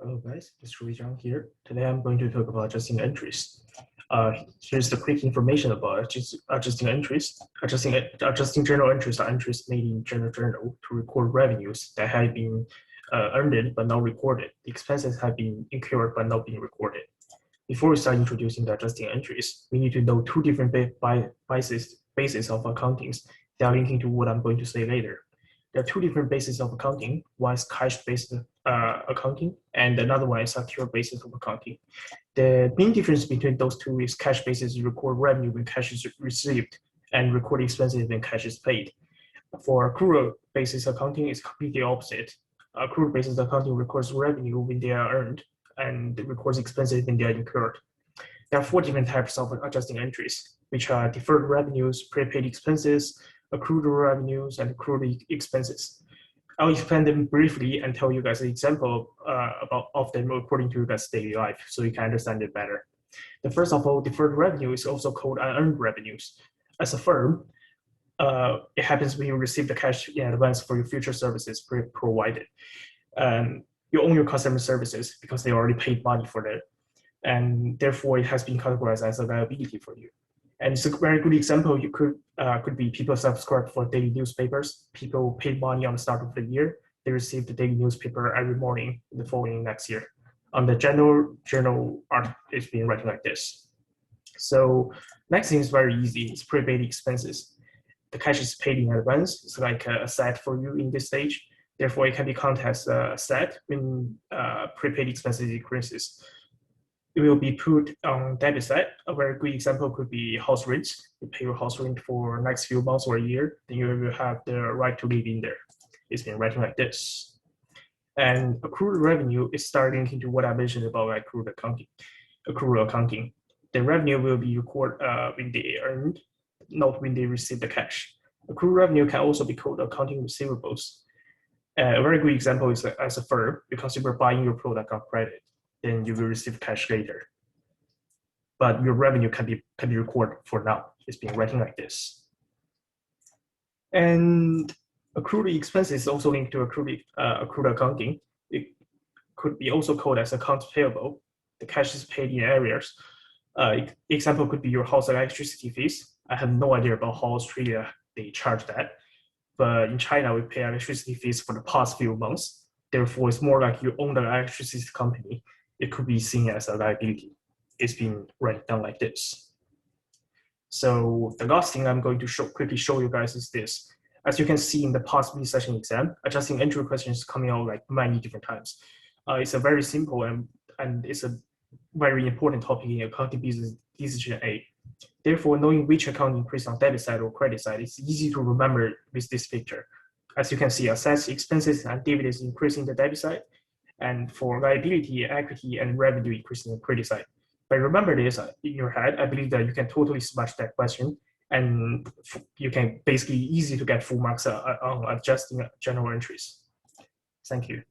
Hello guys, it's Rui Zhang here. Today I'm going to talk about adjusting entries. Here's the quick information about adjusting entries. Adjusting journal entries are entries made in journal to record revenues that have been earned but not recorded. The expenses have been incurred but not been recorded. Before we start introducing the adjusting entries, we need to know two different bases of accountings that are linking to what I'm going to say later. There are two different bases of accounting. One is cash-based accounting, and another one is accrual basis of accounting. The main difference between those two is cash basis record revenue when cash is received, and record expenses when cash is paid. For accrual basis accounting, it's completely opposite. Accrual basis accounting records revenue when they are earned, and records expenses when they are incurred. There are four different types of adjusting entries, which are deferred revenues, prepaid expenses, accrued revenues, and accrued expenses. I'll explain them briefly and tell you guys an example of them according to your guys' daily life, so you can understand it better. The first of all, deferred revenue is also called unearned revenues. As a firm, it happens when you receive the cash in advance for your future services provided. You own your customer services because they already paid money for that, and therefore it has been categorized as a liability for you. And it's a very good example. You could be people subscribe for daily newspapers. People paid money on the start of the year. They receive the daily newspaper every morning in the following next year. On the general journal art, it's been written like this. So next thing is very easy. It's prepaid expenses. The cash is paid in advance. It's like a asset for you in this stage. Therefore, it can be counted as a asset when prepaid expenses increases. It will be put on debit side. A very good example could be house rents. You pay your house rent for next few months or a year, then you will have the right to live in there. It's been written like this. And accrued revenue is starting into what I mentioned about accrued accounting. The revenue will be recorded when they earned, not when they receive the cash. Accrued revenue can also be called accounting receivables. A very good example is as a firm, because you were buying your product on credit, then you will receive cash later. But your revenue can be recorded for now. It's been written like this. And accrued expenses is also linked to accrued accounting. It could be also called as accounts payable. The cash is paid in arrears. Example could be your house electricity fees. I have no idea about how Australia they charge that, but in China we pay electricity fees for the past few months. Therefore, it's more like you own the electricity company. It could be seen as a liability. It's been written down like this. So the last thing I'm going to quickly show you guys is this. As you can see in the past session exam, adjusting entry questions coming out like many different times. It's a very simple and it's a very important topic in accounting business decision A. Therefore, knowing which account increase on debit side or credit side is easy to remember with this picture. As you can see, assets, expenses, and dividends increasing the debit side, and for liability, equity, and revenue increasing the credit side. But remember this in your head, I believe that you can totally smash that question, and you can basically easy to get full marks on adjusting journal entries. Thank you.